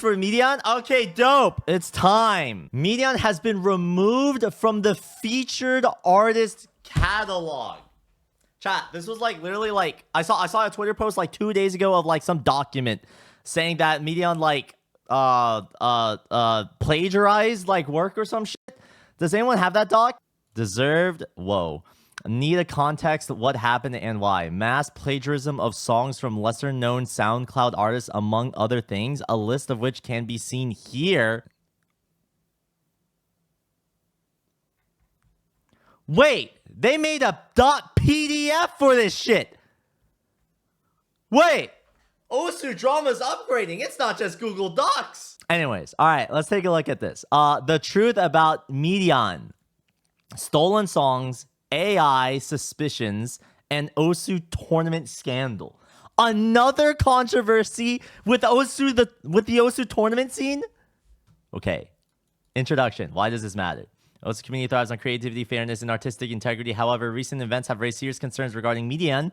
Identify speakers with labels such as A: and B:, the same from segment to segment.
A: for Median? Okay, dope. It's time. Median has been removed from the featured artist catalog. Chat, this was like literally like I saw a Twitter post like 2 days ago of like some document saying that Median like plagiarized like work or some shit. Does anyone have that doc? Deserved. Whoa. Need a context what happened and why. Mass plagiarism of songs from lesser known SoundCloud artists, among other things, a list of which can be seen here. Wait, they made a .pdf for this shit. Wait, Osu Drama's upgrading. It's not just Google Docs. Anyways, all right, let's take a look at this. The truth about Median. Stolen songs, AI suspicions, and Osu tournament scandal. Another controversy with Osu the Osu tournament scene? Okay. Introduction. Why does this matter? Osu community thrives on creativity, fairness, and artistic integrity. However, recent events have raised serious concerns regarding Median,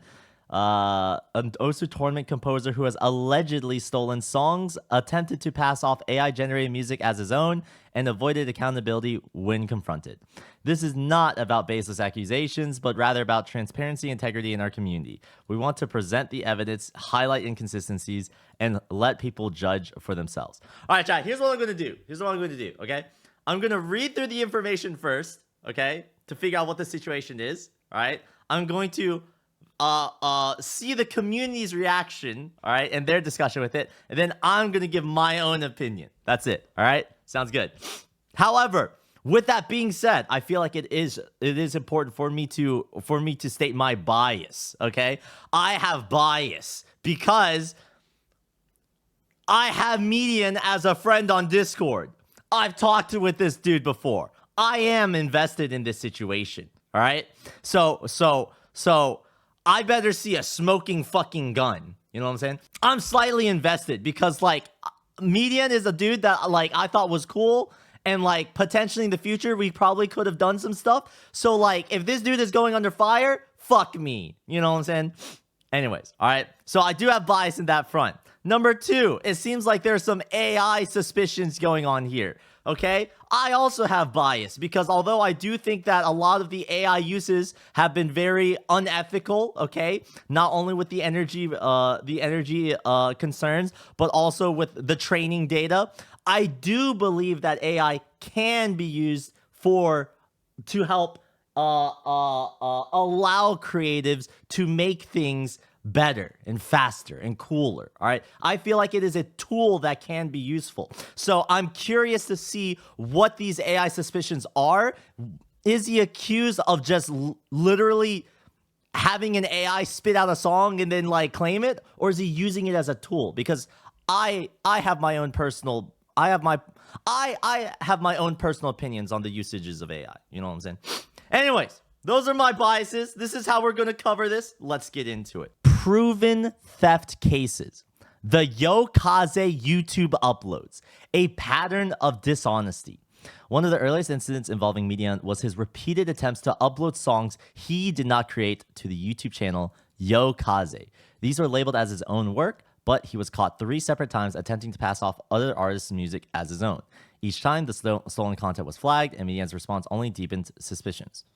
A: an Osu tournament composer who has allegedly stolen songs, attempted to pass off AI-generated music as his own, and avoided accountability when confronted. This is not about baseless accusations, but rather about transparency and integrity in our community. We want to present the evidence, highlight inconsistencies, and let people judge for themselves. All right, chat, here's what I'm going to do. Okay? I'm going to read through the information first, okay, to figure out what the situation is, all right? I'm going to see the community's reaction, all right, and their discussion with it, and then I'm gonna give my own opinion. That's it, all right? Sounds good. However, with that being said, I feel like it is important for me to state my bias. Okay, I have bias because I have Median as a friend on Discord. I've talked with this dude before. I am invested in this situation. All right, so I better see a smoking fucking gun. You know what I'm saying? I'm slightly invested because like Median is a dude that like I thought was cool. And, like, potentially in the future, we probably could have done some stuff. So, like, if this dude is going under fire, fuck me. You know what I'm saying? Anyways, all right? So, I do have bias in that front. Number two, it seems like there's some AI suspicions going on here, okay? I also have bias because although I do think that a lot of the AI uses have been very unethical, okay? Not only with the energy concerns, but also with the training data. I do believe that AI can be used to help allow creatives to make things better and faster and cooler. All right, I feel like it is a tool that can be useful. So I'm curious to see what these AI suspicions are. Is he accused of just literally having an AI spit out a song and then like claim it, or is he using it as a tool? Because I have my own personal I have my own personal opinions on the usages of AI. You know what I'm saying? Anyways, those are my biases. This is how we're going to cover this. Let's get into it. Proven theft cases. The Yokaze YouTube uploads. A pattern of dishonesty. One of the earliest incidents involving Median was his repeated attempts to upload songs he did not create to the YouTube channel Yokaze. These were labeled as his own work, but he was caught 3 separate times attempting to pass off other artists' music as his own. Each time, the stolen content was flagged, and Median's response only deepened suspicions.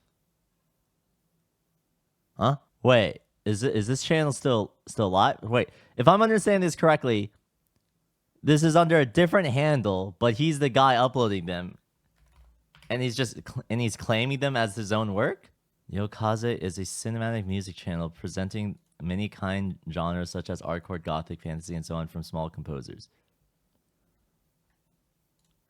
A: Huh? Wait, is this channel still live? Wait, if I'm understanding this correctly, this is under a different handle, but he's the guy uploading them, and he's claiming them as his own work? Yokaze is a cinematic music channel presenting many kind genres such as hardcore, gothic, fantasy, and so on from small composers.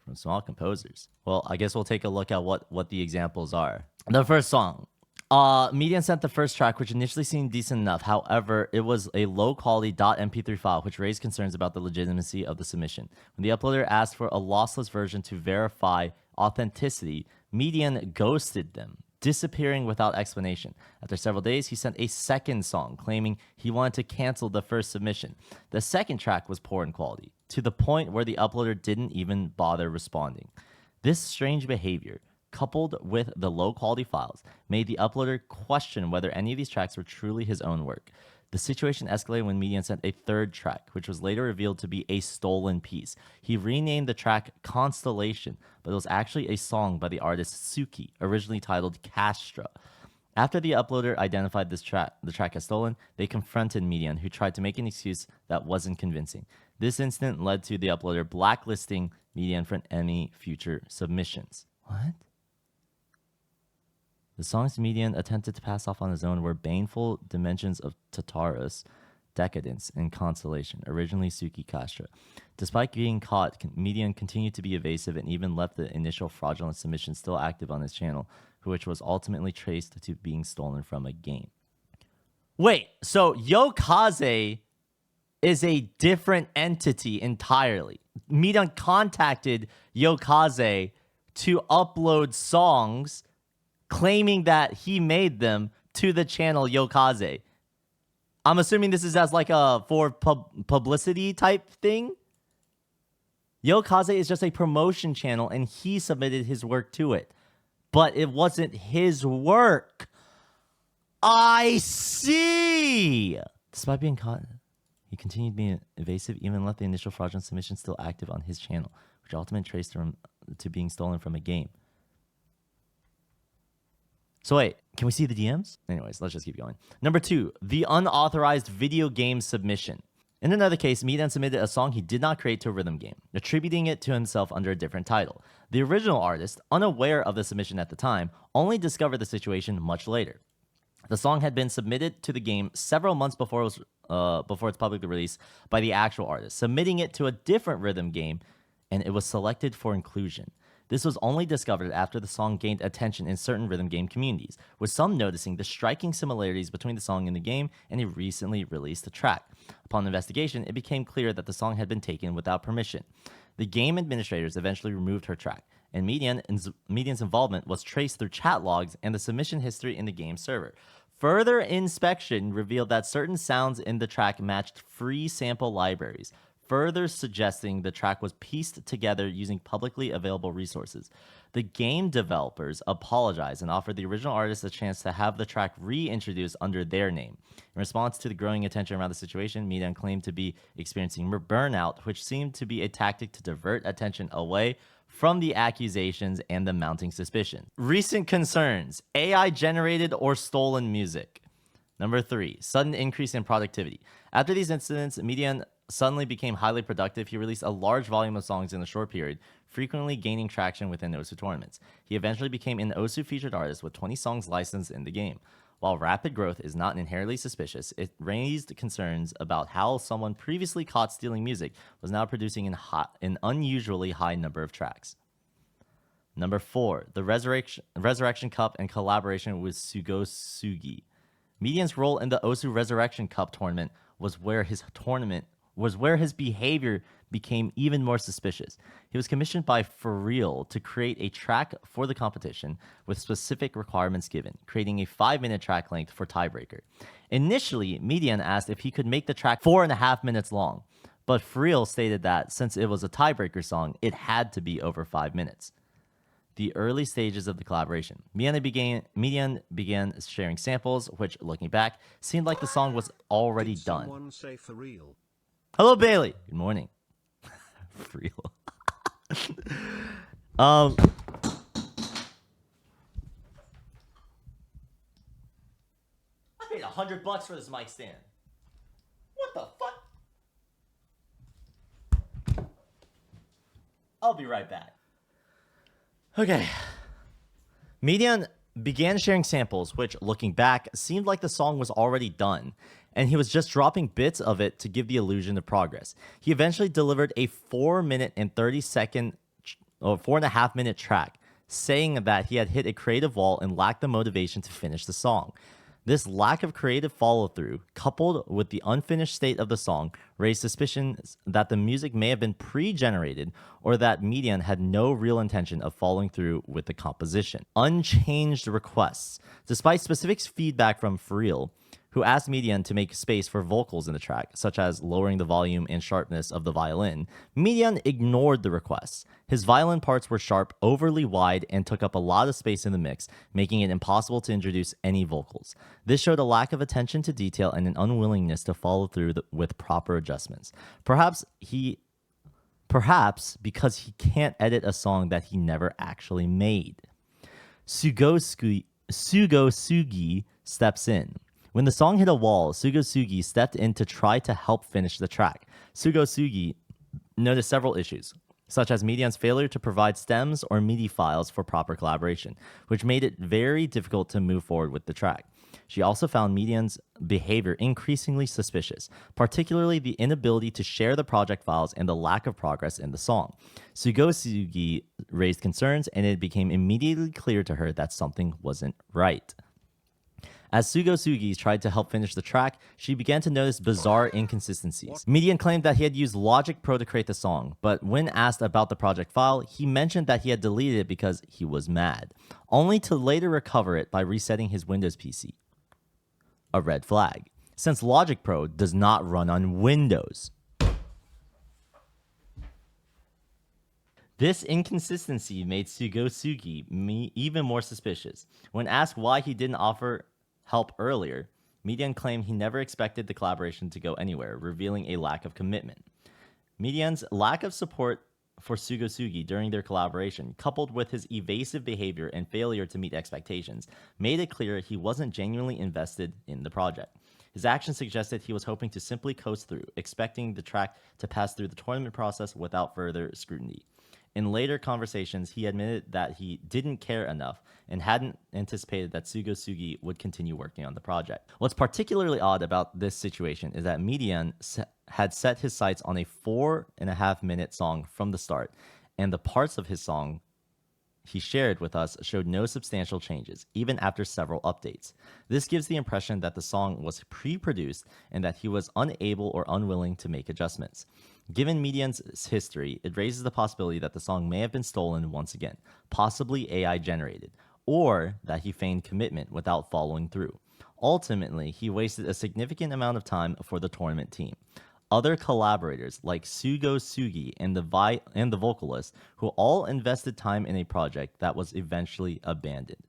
A: From small composers. Well, I guess we'll take a look at what the examples are. The first song. Median sent the first track, which initially seemed decent enough. However, it was a low-quality .mp3 file, which raised concerns about the legitimacy of the submission. When the uploader asked for a lossless version to verify authenticity, Median ghosted them, disappearing without explanation. After several days, he sent a second song, claiming he wanted to cancel the first submission. The second track was poor in quality, to the point where the uploader didn't even bother responding. This strange behavior, coupled with the low-quality files, made the uploader question whether any of these tracks were truly his own work. The situation escalated when Median sent a third track, which was later revealed to be a stolen piece. He renamed the track Constellation, but it was actually a song by the artist Suki, originally titled Castra. After the uploader identified the track as stolen, they confronted Median, who tried to make an excuse that wasn't convincing. This incident led to the uploader blacklisting Median from any future submissions. What? The songs Median attempted to pass off on his own were Baneful Dimensions of Tartarus, Decadence, and Constellation, originally Suki Castra. Despite being caught, Median continued to be evasive and even left the initial fraudulent submission still active on his channel, which was ultimately traced to being stolen from a game. Wait, so Yokaze is a different entity entirely. Median contacted Yokaze to upload songs claiming that he made them to the channel Yokaze. I'm assuming this is as like a for publicity type thing. Yokaze is just a promotion channel and he submitted his work to it. But it wasn't his work. I see. Despite being caught, he continued being evasive, even left the initial fraudulent submission still active on his channel, which ultimately traced him to being stolen from a game. So wait, can we see the DMs? Anyways, let's just keep going. Number 2, the unauthorized video game submission. In another case, Median submitted a song he did not create to a rhythm game, attributing it to himself under a different title. The original artist, unaware of the submission at the time, only discovered the situation much later. The song had been submitted to the game several months before its public release by the actual artist, submitting it to a different rhythm game, and it was selected for inclusion. This was only discovered after the song gained attention in certain rhythm game communities, with some noticing the striking similarities between the song and the game and a recently released track. Upon investigation, it became clear that the song had been taken without permission. The game administrators eventually removed her track, and Median's involvement was traced through chat logs and the submission history in the game server. Further inspection revealed that certain sounds in the track matched free sample libraries, further suggesting the track was pieced together using publicly available resources. The game developers apologized and offered the original artist a chance to have the track reintroduced under their name. In response to the growing attention around the situation, Median claimed to be experiencing burnout, which seemed to be a tactic to divert attention away from the accusations and the mounting suspicion. Recent concerns: AI generated or stolen music. Number 3, sudden increase in productivity. After these incidents, Median suddenly became highly productive. He released a large volume of songs in a short period, frequently gaining traction within OSU tournaments. He eventually became an OSU featured artist with 20 songs licensed in the game. While rapid growth is not inherently suspicious, it raised concerns about how someone previously caught stealing music was now producing an unusually high number of tracks. Number 4, the Resurrection Cup and collaboration with Sugosugi. Median's role in the OSU Resurrection Cup tournament was where his behavior became even more suspicious. He was commissioned by For Real to create a track for the competition with specific requirements given, creating a 5-minute track length for tiebreaker. Initially, Median asked if he could make the track 4.5 minutes long, but For Real stated that since it was a tiebreaker song, it had to be over 5 minutes. The early stages of the collaboration. Median began sharing samples, which, looking back, seemed like the song was already done.
B: Someone say For Real.
A: Hello, Bailey. Good morning. For real. I paid $100 for this mic stand. What the fuck? I'll be right back. Okay. Median began sharing samples, which, looking back, seemed like the song was already done, and he was just dropping bits of it to give the illusion of progress. He eventually delivered a 4-minute and 30-second, or 4.5-minute track, saying that he had hit a creative wall and lacked the motivation to finish the song. This lack of creative follow-through, coupled with the unfinished state of the song, raised suspicions that the music may have been pre-generated or that Median had no real intention of following through with the composition. Unchanged requests. Despite specific feedback from For Real, who asked Median to make space for vocals in the track, such as lowering the volume and sharpness of the violin. Median ignored the requests. His violin parts were sharp, overly wide, and took up a lot of space in the mix, making it impossible to introduce any vocals. This showed a lack of attention to detail and an unwillingness to follow through with proper adjustments. Perhaps because he can't edit a song that he never actually made. Sugi steps in. When the song hit a wall, Sugi stepped in to try to help finish the track. Sugi noticed several issues, such as Median's failure to provide stems or MIDI files for proper collaboration, which made it very difficult to move forward with the track. She also found Median's behavior increasingly suspicious, particularly the inability to share the project files and the lack of progress in the song. Sugi raised concerns, and it became immediately clear to her that something wasn't right. As Sugi tried to help finish the track, she began to notice bizarre inconsistencies. Median claimed that he had used Logic Pro to create the song, but when asked about the project file, he mentioned that he had deleted it because he was mad, only to later recover it by resetting his Windows PC. A red flag, since Logic Pro does not run on Windows. This inconsistency made Sugi even more suspicious. When asked why he didn't offer help earlier, Median claimed he never expected the collaboration to go anywhere, revealing a lack of commitment. Median's lack of support for Sugi during their collaboration, coupled with his evasive behavior and failure to meet expectations, made it clear he wasn't genuinely invested in the project. His actions suggested he was hoping to simply coast through, expecting the track to pass through the tournament process without further scrutiny. In later conversations, he admitted that he didn't care enough and hadn't anticipated that Sugi would continue working on the project. What's particularly odd about this situation is that Median had set his sights on a 4.5-minute song from the start, and the parts of his song he shared with us showed no substantial changes, even after several updates. This gives the impression that the song was pre-produced and that he was unable or unwilling to make adjustments. Given Median's history, it raises the possibility that the song may have been stolen once again, possibly AI generated, or that he feigned commitment without following through. Ultimately, he wasted a significant amount of time for the tournament team. Other collaborators like Sugi and the vocalist, who all invested time in a project that was eventually abandoned.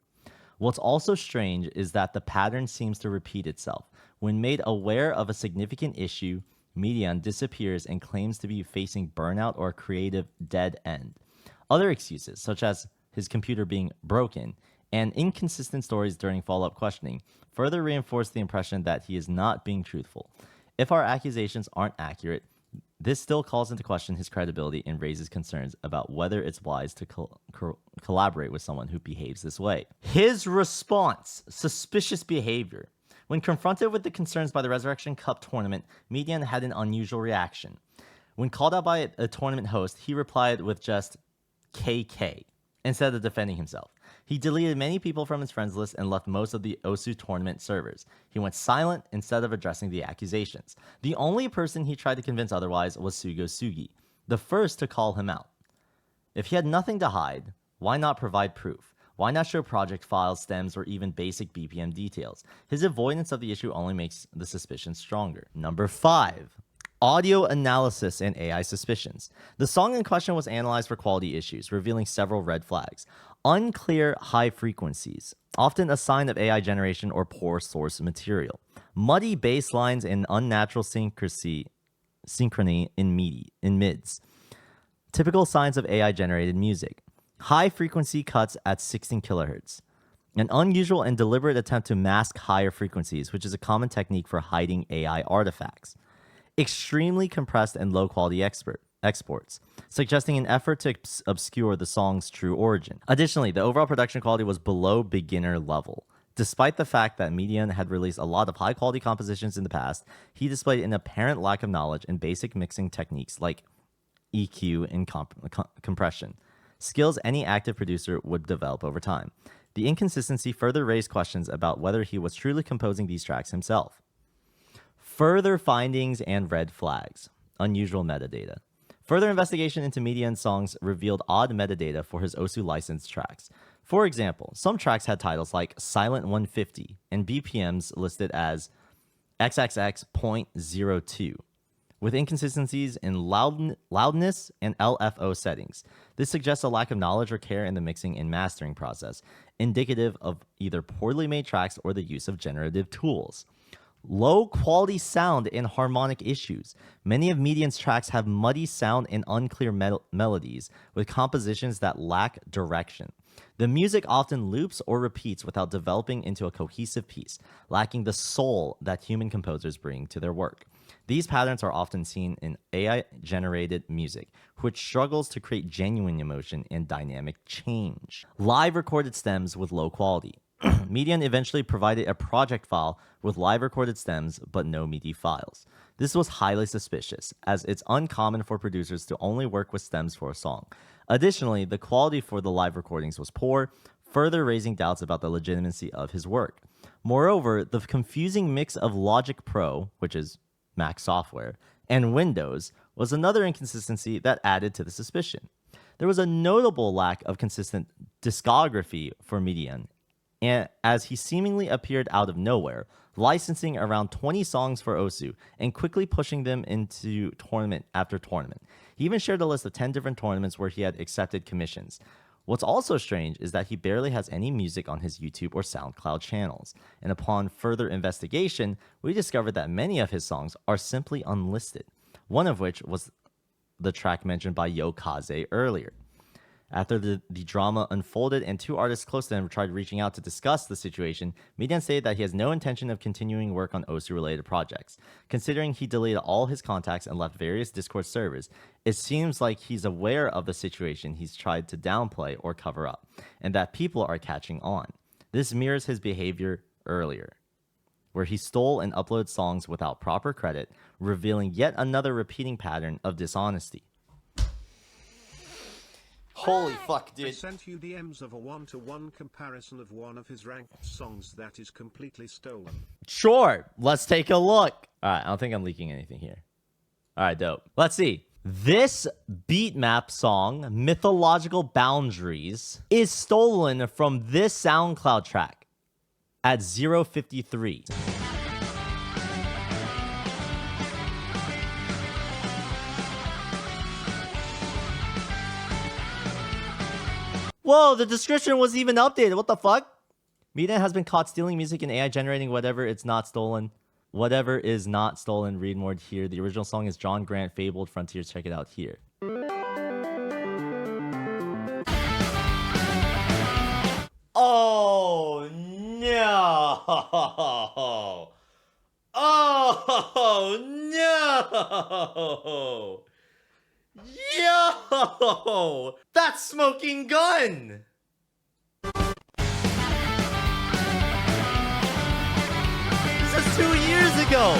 A: What's also strange is that the pattern seems to repeat itself. When made aware of a significant issue, Median disappears and claims to be facing burnout or a creative dead end. Other excuses, such as his computer being broken and inconsistent stories during follow-up questioning, further reinforce the impression that he is not being truthful. If our accusations aren't accurate, this still calls into question his credibility and raises concerns about whether it's wise to collaborate with someone who behaves this way. His response: suspicious behavior. When confronted with the concerns by the Resurrection Cup tournament, Median had an unusual reaction. When called out by a tournament host, he replied with just KK instead of defending himself. He deleted many people from his friends list and left most of the OSU tournament servers. He went silent instead of addressing the accusations. The only person he tried to convince otherwise was Sugi, the first to call him out. If he had nothing to hide, why not provide proof? Why not show project files, stems, or even basic BPM details? His avoidance of the issue only makes the suspicion stronger. Number 5. Audio analysis and AI suspicions. The song in question was analyzed for quality issues, revealing several red flags. Unclear high frequencies, often a sign of AI generation or poor source material. Muddy bass lines and unnatural synchrony in mids. Typical signs of AI generated music. High frequency cuts at 16 kilohertz. An unusual and deliberate attempt to mask higher frequencies, which is a common technique for hiding AI artifacts. Extremely compressed and low quality exports, suggesting an effort to obscure the song's true origin. Additionally, the overall production quality was below beginner level. Despite the fact that Median had released a lot of high quality compositions in the past, he displayed an apparent lack of knowledge in basic mixing techniques like EQ and compression, skills any active producer would develop over time. The inconsistency further raised questions about whether he was truly composing these tracks himself. Further findings and red flags. Unusual metadata. Further investigation into Median's songs revealed odd metadata for his OSU licensed tracks. For example, some tracks had titles like Silent 150 and BPMs listed as XXX.02 with inconsistencies in loudness and LFO settings. This suggests a lack of knowledge or care in the mixing and mastering process, indicative of either poorly made tracks or the use of generative tools. Low quality sound and harmonic issues. Many of Median's tracks have muddy sound and unclear melodies, with compositions that lack direction. The music often loops or repeats without developing into a cohesive piece, lacking the soul that human composers bring to their work. These patterns are often seen in AI-generated music, which struggles to create genuine emotion and dynamic change. Live recorded stems with low quality. Median eventually provided a project file with live recorded stems but no MIDI files. This was highly suspicious, as it's uncommon for producers to only work with stems for a song. Additionally, the quality for the live recordings was poor, further raising doubts about the legitimacy of his work. Moreover, the confusing mix of Logic Pro, which is Mac software, and Windows was another inconsistency that added to the suspicion. There was a notable lack of consistent discography for Median, and as he seemingly appeared out of nowhere, licensing around 20 songs for Osu and quickly pushing them into tournament after tournament. He even shared a list of 10 different tournaments where he had accepted commissions. What's also strange is that he barely has any music on his YouTube or SoundCloud channels, and upon further investigation, we discovered that many of his songs are simply unlisted, one of which was the track mentioned by Yo Kaze earlier. After the drama unfolded and two artists close to him tried reaching out to discuss the situation, Median stated that he has no intention of continuing work on Osu-related projects. Considering he deleted all his contacts and left various Discord servers, it seems like he's aware of the situation he's tried to downplay or cover up, and that people are catching on. This mirrors his behavior earlier, where he stole and uploaded songs without proper credit, revealing yet another repeating pattern of dishonesty. Holy fuck, dude.
B: I sent you DMs of a one-to-one comparison of one of his ranked songs that is completely stolen.
A: Sure, let's take a look. All right, I don't think I'm leaking anything here. All right, dope. Let's see. This beat map song, Mythological Boundaries, is stolen from this SoundCloud track at 0:53. Whoa, the description was even updated. What the fuck? Median has been caught stealing music and AI generating whatever it's not stolen. Whatever is not stolen, read more here. The original song is John Grant, Fabled Frontiers. Check it out here. Oh, no. Oh, no. Yo! That's Smoking Gun! This is 2 years ago!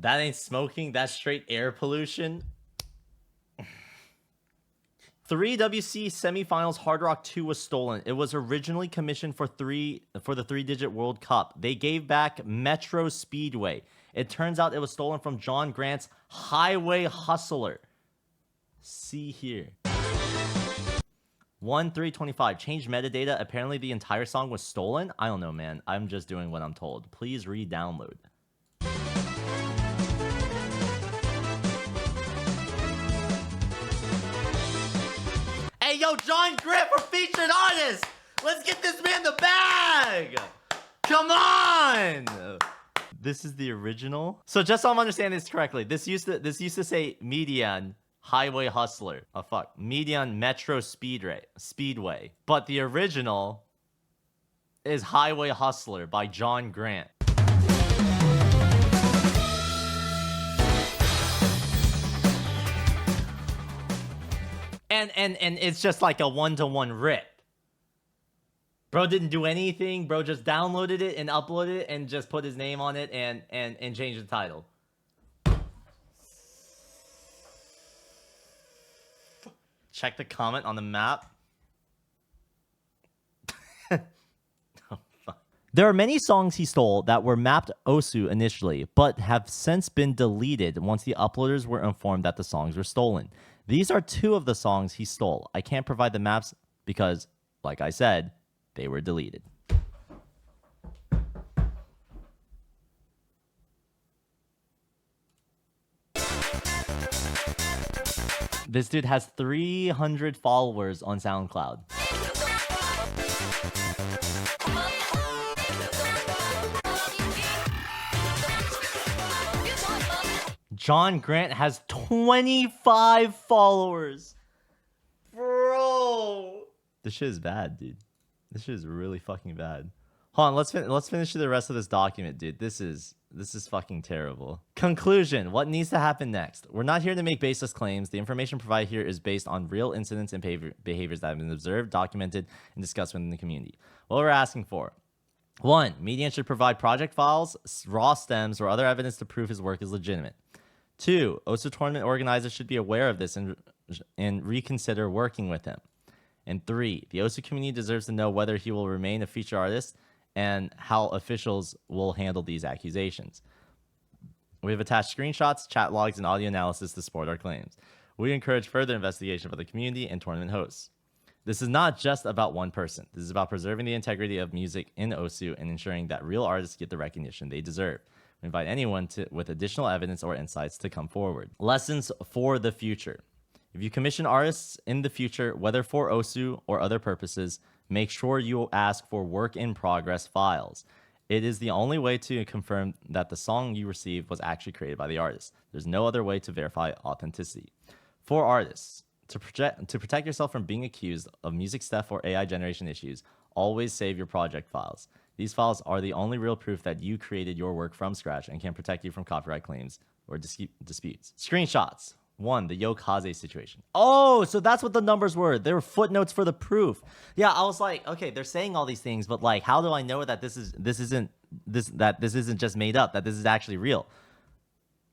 A: That ain't smoking, that's straight air pollution. 3WC semifinals Hard Rock 2 was stolen. It was originally commissioned for the 3-digit World Cup. They gave back Metro Speedway. It turns out it was stolen from John Grant's Highway Hustler. See here. 1-3-25. Changed metadata. Apparently the entire song was stolen. I don't know, man. I'm just doing what I'm told. Please re-download. Hey, yo, John Grant for featured artist. Let's get this man the bag. Come on. This is the original. So just so I'm understanding this correctly, this used to say Median Highway Hustler. Oh fuck, Median Metro Speedway. But the original is Highway Hustler by John Grant. And it's just like a 1-to-1 rip. Bro didn't do anything. Bro just downloaded it and uploaded it and just put his name on it and changed the title. Check the comment on the map. Oh, fuck. There are many songs he stole that were mapped Osu initially, but have since been deleted once the uploaders were informed that the songs were stolen. These are 2 of the songs he stole. I can't provide the maps because, like I said, they were deleted. This dude has 300 followers on SoundCloud. John Grant has 25 followers. Bro. This shit is bad, dude. This shit is really fucking bad. Hold on, let's finish the rest of this document, dude. This is fucking terrible. Conclusion. What needs to happen next? We're not here to make baseless claims. The information provided here is based on real incidents and behaviors that have been observed, documented, and discussed within the community. What we're asking for. 1. Median should provide project files, raw stems, or other evidence to prove his work is legitimate. 2. OSU tournament organizers should be aware of this and reconsider working with him. And 3. The OSU community deserves to know whether he will remain a featured artist and how officials will handle these accusations. We have attached screenshots, chat logs, and audio analysis to support our claims. We encourage further investigation by the community and tournament hosts. This is not just about one person. This is about preserving the integrity of music in OSU and ensuring that real artists get the recognition they deserve. We invite anyone with additional evidence or insights to come forward. Lessons for the future. If you commission artists in the future, whether for OSU or other purposes, make sure you ask for work in progress files. It is the only way to confirm that the song you received was actually created by the artist. There's no other way to verify authenticity. For artists, to protect yourself from being accused of music theft or AI generation issues, always save your project files. These files are the only real proof that you created your work from scratch and can protect you from copyright claims or disputes. Screenshots. 1. The Yokaze situation. Oh, so that's what the numbers were. They were footnotes for the proof. Yeah, I was like, okay, they're saying all these things, but like, how do I know that this isn't just made up, that this is actually real?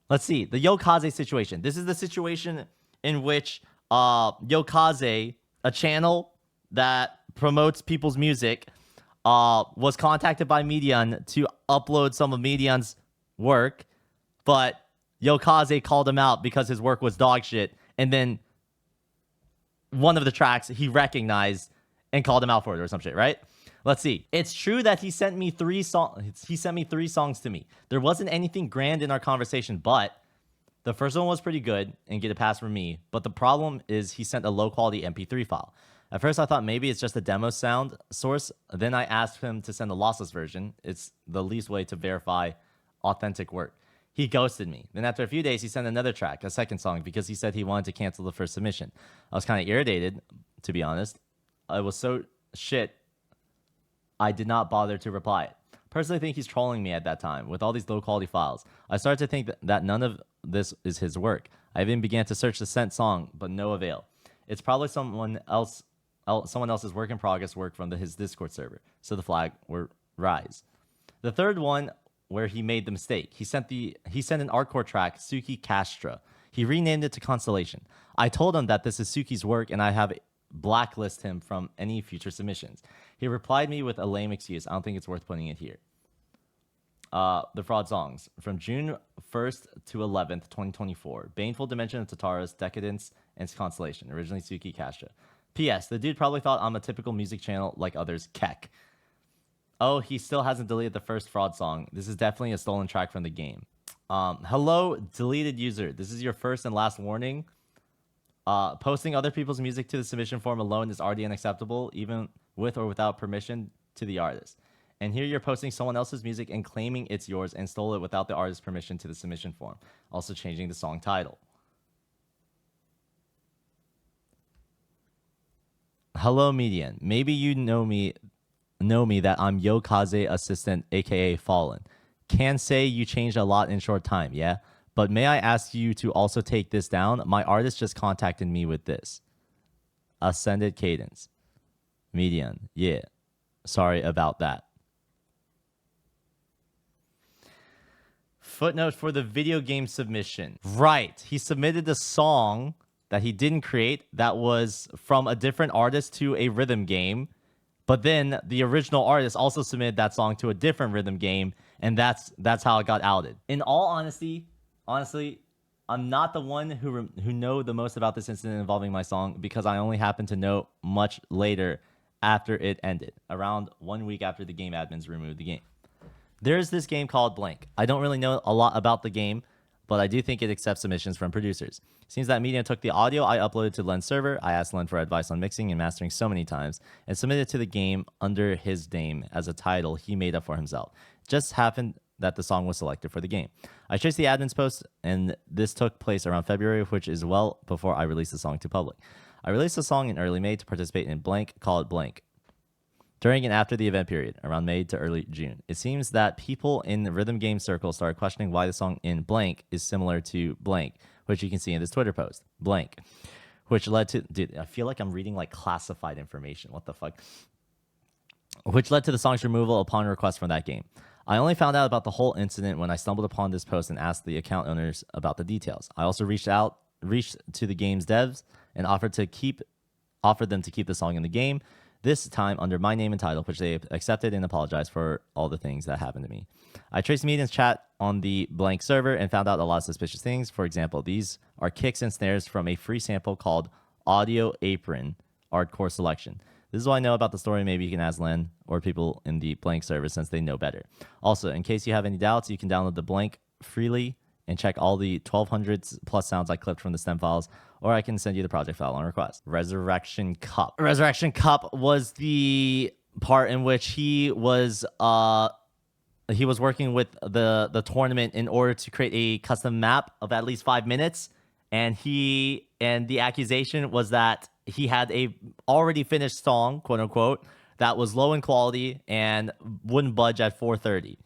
A: Let's see. The Yokaze situation. This is the situation in which Yokaze, a channel that promotes people's music, was contacted by Median to upload some of Median's work, but Yokaze called him out because his work was dog shit, and then one of the tracks he recognized and called him out for it or some shit, right? Let's see. It's true that he sent me 3 songs. He sent me 3 songs to me. There wasn't anything grand in our conversation, but the first one was pretty good and get a pass from me. But the problem is he sent a low quality MP3 file. At first, I thought maybe it's just a demo sound source. Then I asked him to send a lossless version. It's the least way to verify authentic work. He ghosted me. Then after a few days, he sent another track, a second song, because he said he wanted to cancel the first submission. I was kind of irritated, to be honest. I was so shit, I did not bother to reply. Personally, I think he's trolling me at that time with all these low-quality files. I started to think that none of this is his work. I even began to search the sent song, but no avail. It's probably someone else's work in progress work from his Discord server. So the flag will rise. The third one, where he made the mistake. He sent an artcore track, Suki Castra. He renamed it to Constellation. I told him that this is Suki's work and I have blacklist him from any future submissions. He replied me with a lame excuse. I don't think it's worth putting it here. The fraud songs from June 1st to 11th, 2024. Baneful Dimension of Tataras, Decadence, and Constellation. Originally Suki Castra. P.S. The dude probably thought I'm a typical music channel like others. Keck. Oh, he still hasn't deleted the first fraud song. This is definitely a stolen track from the game. Hello, deleted user. This is your first and last warning. Posting other people's music to the submission form alone is already unacceptable, even with or without permission to the artist. And here you're posting someone else's music and claiming it's yours and stole it without the artist's permission to the submission form. Also changing the song title. Hello, Median. Maybe you know me that I'm Yokaze assistant, aka Fallen. Can say you changed a lot in short time, yeah? But may I ask you to also take this down? My artist just contacted me with this. Ascended Cadence. Median, yeah. Sorry about that. Footnote for the video game submission. Right. He submitted a song that he didn't create that was from a different artist to a rhythm game. But then the original artist also submitted that song to a different rhythm game, and that's how it got outed. In all honesty, I'm not the one who know the most about this incident involving my song, because I only happened to know much later after it ended, around 1 week after the game admins removed the game. There's this game called Blank. I don't really know a lot about the game, but I do think it accepts submissions from producers. Seems that Median took the audio I uploaded to Len's server. I asked Len for advice on mixing and mastering so many times, and submitted it to the game under his name as a title he made up for himself. Just happened that the song was selected for the game. I traced the admin's post, and this took place around February, which is well before I released the song to public. I released the song in early May to participate in Blank, called Blank, during and after the event period, around May to early June. It seems that people in the rhythm game circles started questioning why the song in Blank is similar to Blank, which you can see in this Twitter post, Blank, which led to, dude, I feel like I'm reading like classified information. What the fuck? Which led to the song's removal upon request from that game. I only found out about the whole incident when I stumbled upon this post and asked the account owners about the details. I also reached to the game's devs and offered them to keep the song in the game, this time under my name and title, which they accepted and apologized for all the things that happened to me. I traced Median's chat on the Blank server and found out a lot of suspicious things. For example, these are kicks and snares from a free sample called Audio Apron Hardcore Selection. This is what I know about the story. Maybe you can ask Len or people in the Blank server since they know better. Also, in case you have any doubts, you can download the Blank freely and check all the 1,200 plus sounds I clipped from the stem files, or I can send you the project file on request. Resurrection Cup. Resurrection Cup was the part in which he was working with the tournament in order to create a custom map of at least 5 minutes, and the accusation was that he had a already finished song, quote unquote, that was low in quality and wouldn't budge at 4:30,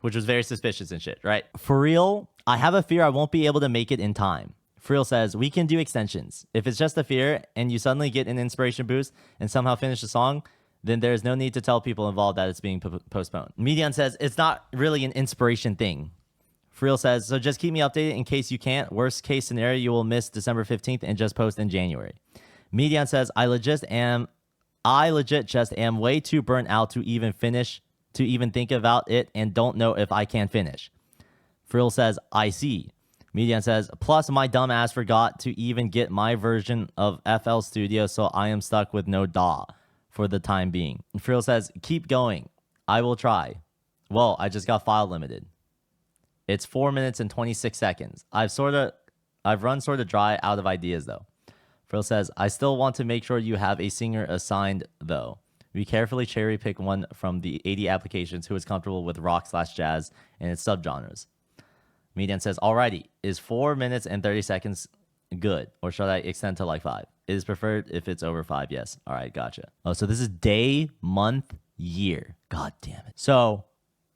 A: which was very suspicious and shit, right? For real, I have a fear I won't be able to make it in time. Friel says, we can do extensions. If it's just a fear and you suddenly get an inspiration boost and somehow finish the song, then there's no need to tell people involved that it's being postponed. Median says, it's not really an inspiration thing. Friel says, so just keep me updated in case you can't. Worst case scenario, you will miss December 15th and just post in January. Median says, I legit just am way too burnt out to even think about it and don't know if I can finish. Frill says, I see. Median says, plus my dumb ass forgot to even get my version of FL Studio, so I am stuck with no DAW for the time being. Frill says, keep going. I will try. Well, I just got file limited. It's 4 minutes and 26 seconds. I've run sort of dry out of ideas though. Frill says, I still want to make sure you have a singer assigned though. We carefully cherry pick one from the 80 applications who is comfortable with rock/jazz and its subgenres. Median says, alrighty, is 4 minutes and 30 seconds good? Or should I extend to like 5? It is preferred if it's over 5, yes. All right, gotcha. Oh, so this is day, month, year. God damn it. So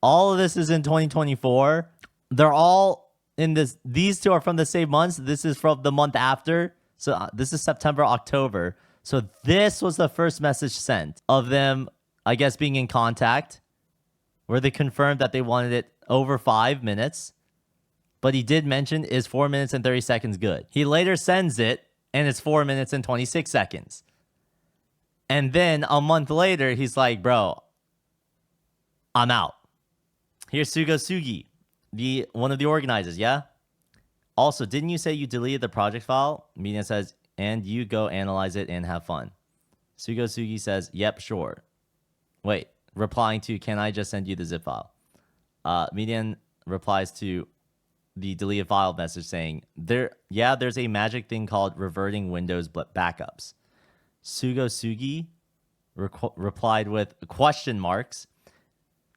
A: all of this is in 2024. They're all in this. These two are from the same months. This is from the month after. So this is September, October. So this was the first message sent of them, I guess, being in contact, where they confirmed that they wanted it over 5 minutes. But he did mention, is 4 minutes and 30 seconds good? He later sends it, and it's 4 minutes and 26 seconds. And then a month later, he's like, bro, I'm out. Here's Sugo Sugi, one of the organizers, yeah? Also, didn't you say you deleted the project file? Median says, and you go analyze it and have fun. Sugo Sugi says, yep, sure. Wait, replying to, can I just send you the zip file? Median replies to the deleted file message saying, there's a magic thing called reverting Windows backups. Sugo Sugi replied with question marks.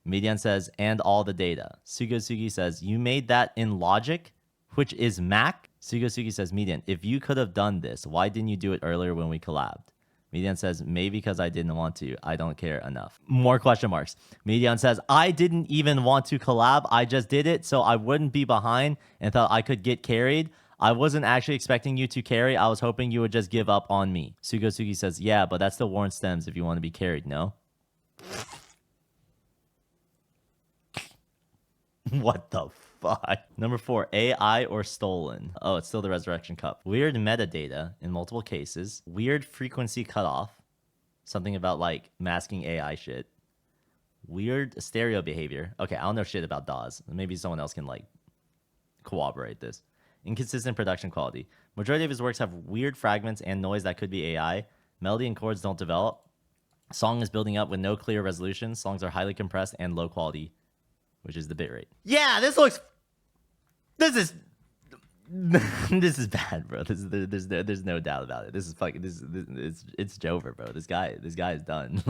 A: Median says, and all the data. Sugo Sugi says, you made that in Logic, which is Mac? Sugo Sugi says, Median, if you could have done this, why didn't you do it earlier when we collabed? Median says, maybe because I didn't want to. I don't care enough. More question marks. Median says, I didn't even want to collab. I just did it so I wouldn't be behind and thought I could get carried. I wasn't actually expecting you to carry. I was hoping you would just give up on me. Sugo Sugi says, yeah, but that's the Warren stems if you want to be carried, no? What the fuck? Number 4, AI or stolen? Oh, it's still the Resurrection Cup. Weird metadata in multiple cases. Weird frequency cutoff. Something about like masking AI shit. Weird stereo behavior. Okay, I don't know shit about DAWs. Maybe someone else can like corroborate this. Inconsistent production quality. Majority of his works have weird fragments and noise that could be AI. Melody and chords don't develop. Song is building up with no clear resolution. Songs are highly compressed and low quality, which is the bitrate. Yeah, this is this is bad, bro. There's no doubt about it. This is fucking it's Jover, bro. This guy is done.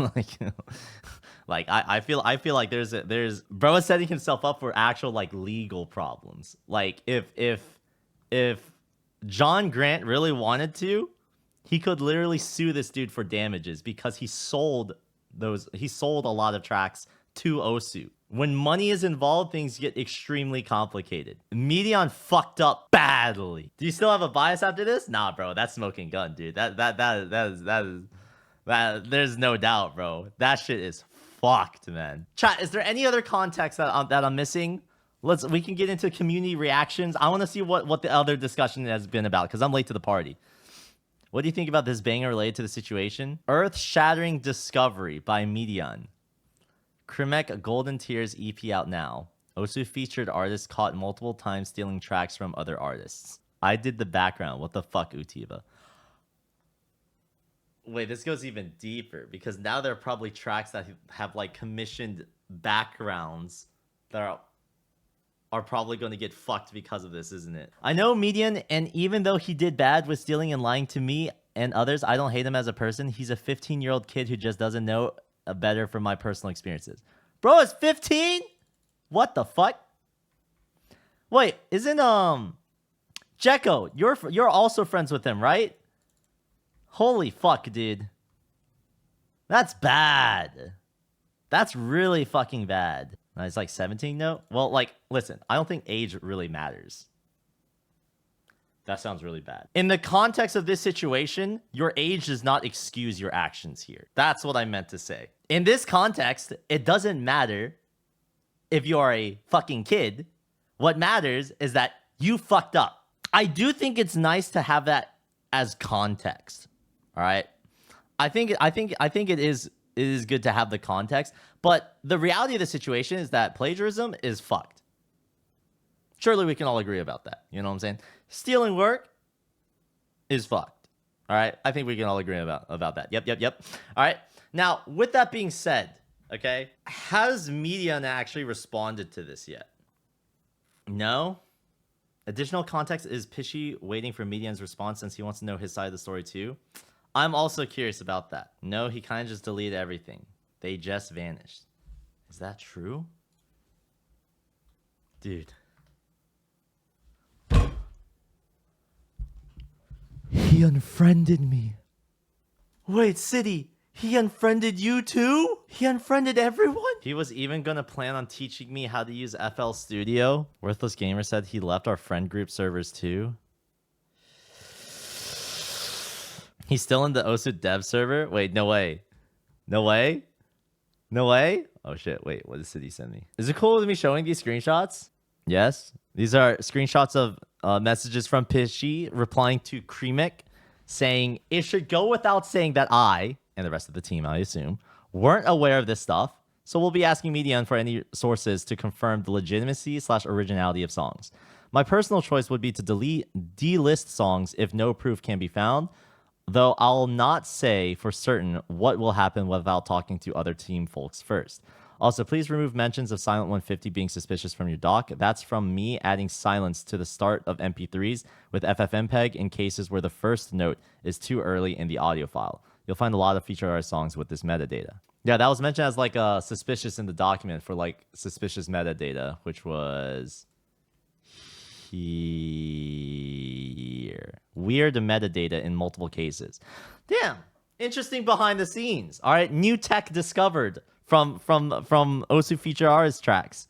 A: I feel like there's bro is setting himself up for actual like legal problems. Like if John Grant really wanted to, he could literally sue this dude for damages because he sold a lot of tracks to Osu. When money is involved, things get extremely complicated. Medion fucked up badly. Do you still have a bias after this? Nah, bro, that's smoking gun, dude. That there's no doubt, bro. That shit is fucked, man. Chat, is there any other context that I'm missing? We can get into community reactions. I want to see what the other discussion has been about because I'm late to the party. What do you think about this banger related to the situation? Earth-shattering discovery by Medion. Krimek Golden Tears EP out now. Osu featured artists caught multiple times stealing tracks from other artists. I did the background. What the fuck, Utiva? Wait, this goes even deeper because now there are probably tracks that have like commissioned backgrounds that are probably going to get fucked because of this, isn't it? I know Medion, and even though he did bad with stealing and lying to me and others, I don't hate him as a person. He's a 15-year-old kid who just doesn't know better from my personal experiences. Bro is 15? What the fuck? Wait, isn't Jekko, you're also friends with him, right? Holy fuck, dude. That's bad. That's really fucking bad. It's like 17, no? Well, like, listen, I don't think age really matters. That sounds really bad. In the context of this situation, your age does not excuse your actions here. That's what I meant to say. In this context, it doesn't matter if you are a fucking kid. What matters is that you fucked up. I do think it's nice to have that as context. All right? I think it is good to have the context, but the reality of the situation is that plagiarism is fucked. Surely we can all agree about that. You know what I'm saying? Stealing work is fucked. All right? I think we can all agree about that. Yep. All right? Now, with that being said, okay, has Medion actually responded to this yet? No. Additional context is Pishy waiting for Medion's response since he wants to know his side of the story too. I'm also curious about that. No, he kind of just deleted everything. They just vanished. Is that true? Dude. He unfriended me. Wait, City, he unfriended you too? He unfriended everyone? He was even gonna plan on teaching me how to use FL Studio. Worthless Gamer said he left our friend group servers too. He's still in the Osu dev server? Wait, no way. No way? No way? Oh shit, wait, what did City send me? Is it cool with me showing these screenshots? Yes. These are screenshots of messages from Pishy replying to Krimek saying, it should go without saying that I, and the rest of the team, I assume, weren't aware of this stuff. So we'll be asking Medion for any sources to confirm the legitimacy/originality of songs. My personal choice would be to delist songs if no proof can be found, though I'll not say for certain what will happen without talking to other team folks first. Also, please remove mentions of Silent 150 being suspicious from your doc. That's from me adding silence to the start of MP3s with FFmpeg in cases where the first note is too early in the audio file. You'll find a lot of featured artist songs with this metadata. Yeah, that was mentioned as like suspicious in the document for like suspicious metadata, which was here. Weird metadata in multiple cases. Damn, interesting behind the scenes. All right, new tech discovered from Osu feature artist tracks.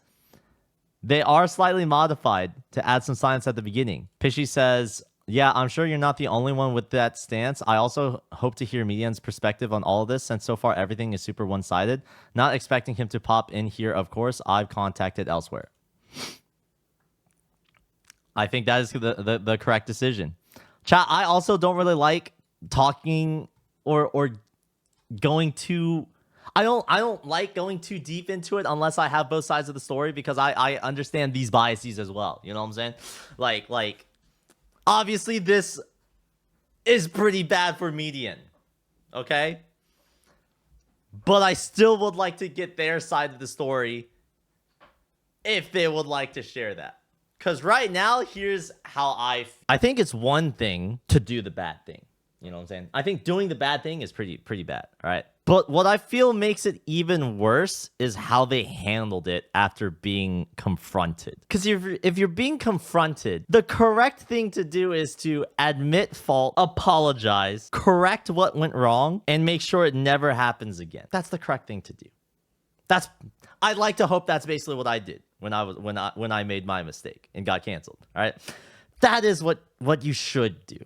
A: They are slightly modified to add some silence at the beginning. Pishy says, yeah, I'm sure you're not the only one with that stance. I also hope to hear Medion's perspective on all of this, since so far everything is super one-sided. Not expecting him to pop in here, of course. I've contacted elsewhere. I think that is the correct decision. Chat, I also don't really like talking or going too. I don't like going too deep into it unless I have both sides of the story, because I understand these biases as well. You know what I'm saying? Like obviously this is pretty bad for Median, okay? But I still would like to get their side of the story if they would like to share that. Because right now, here's how I think it's one thing to do the bad thing. You know what I'm saying? I think doing the bad thing is pretty bad, all right? But what I feel makes it even worse is how they handled it after being confronted. Because if you're being confronted, the correct thing to do is to admit fault, apologize, correct what went wrong, and make sure it never happens again. That's the correct thing to do. I'd like to hope that's basically what I did when I made my mistake and got canceled. All right, that is what you should do.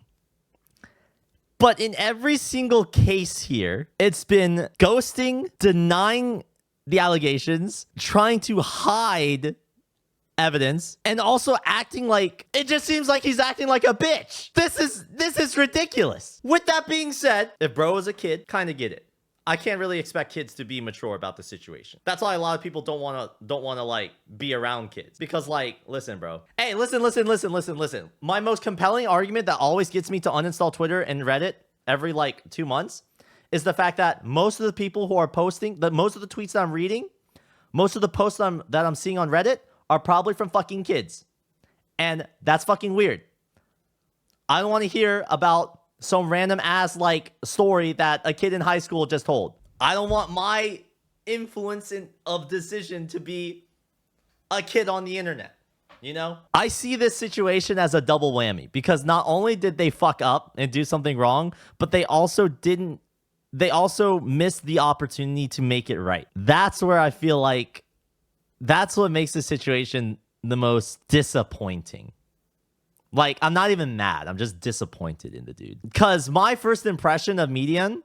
A: But in every single case here, it's been ghosting, denying the allegations, trying to hide evidence, and also acting like, it just seems like he's acting like a bitch. This is ridiculous. With that being said, if bro is a kid, kind of get it. I can't really expect kids to be mature about the situation. That's why a lot of people don't want to like be around kids, because like, listen, bro. Hey, listen. My most compelling argument that always gets me to uninstall Twitter and Reddit every like 2 months is the fact that most of the people who are posting, most of the tweets that I'm reading, most of the posts that I'm seeing on Reddit are probably from fucking kids. And that's fucking weird. I don't want to hear about some random ass like story that a kid in high school just told. I don't want my influence of decision to be a kid on the internet. You know, I see this situation as a double whammy, because not only did they fuck up and do something wrong, but they also missed the opportunity to make it right. That's where I feel like that's what makes the situation the most disappointing. Like, I'm not even mad. I'm just disappointed in the dude. Because my first impression of Median,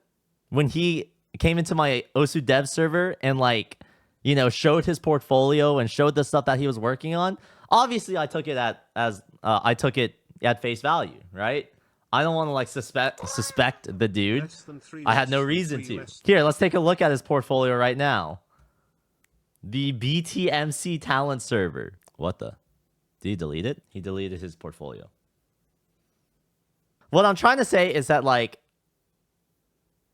A: when he came into my Osu dev server and, like, you know, showed his portfolio and showed the stuff that he was working on, obviously I took it at face value, right? I don't want to, like, suspect the dude. I had no reason to. Here, let's take a look at his portfolio right now. The BTMC talent server. What the? Did he delete it? He deleted his portfolio. What I'm trying to say is that, like,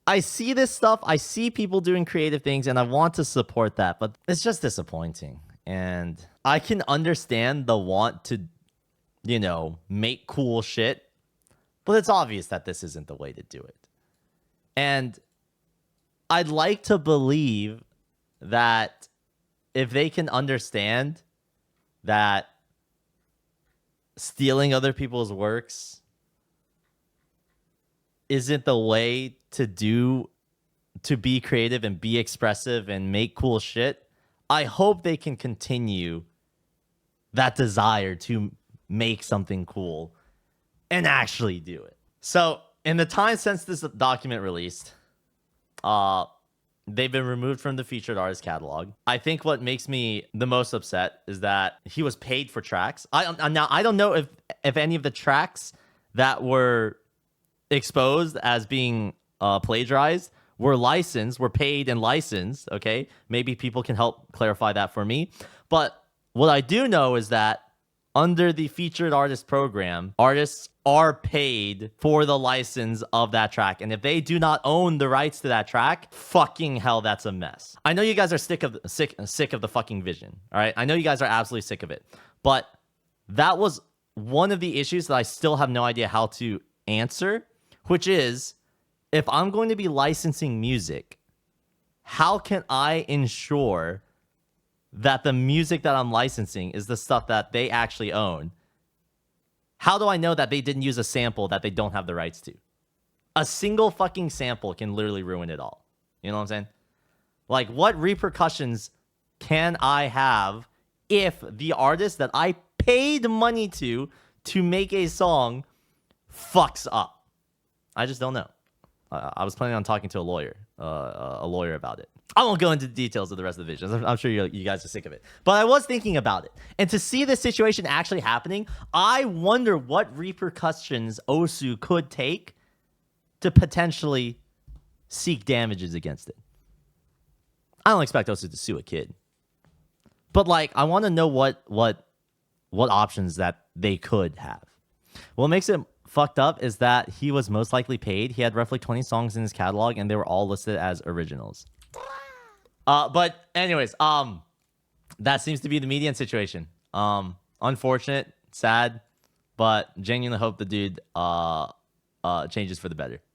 A: I see this stuff. I see people doing creative things, and I want to support that. But it's just disappointing. And I can understand the want to, you know, make cool shit. But it's obvious that this isn't the way to do it. And I'd like to believe that if they can understand that stealing other people's works isn't the way to be creative and be expressive and make cool shit, I hope they can continue that desire to make something cool and actually do it. So in the time since this document released, they've been removed from the featured artist catalog. I think what makes me the most upset is that he was paid for tracks. Now, I don't know if any of the tracks that were exposed as being plagiarized were paid and licensed, okay? Maybe people can help clarify that for me. But what I do know is that under the featured artist program, artists are paid for the license of that track. And if they do not own the rights to that track, fucking hell, that's a mess. I know you guys are sick of the fucking vision, all right? I know you guys are absolutely sick of it. But that was one of the issues that I still have no idea how to answer, which is, if I'm going to be licensing music, how can I ensure that the music that I'm licensing is the stuff that they actually own? How do I know that they didn't use a sample that they don't have the rights to? A single fucking sample can literally ruin it all. You know what I'm saying? Like, what repercussions can I have if the artist that I paid money to make a song fucks up? I just don't know. I was planning on talking to a lawyer about it. I won't go into the details of the rest of the visions. I'm sure you guys are sick of it. But I was thinking about it. And to see this situation actually happening, I wonder what repercussions Osu could take to potentially seek damages against it. I don't expect us to sue a kid. But like, I want to know what options that they could have. What makes it fucked up is that he was most likely paid. He had roughly 20 songs in his catalog, and they were all listed as originals. But anyways, that seems to be the median situation. Unfortunate, sad, but genuinely hope the dude changes for the better.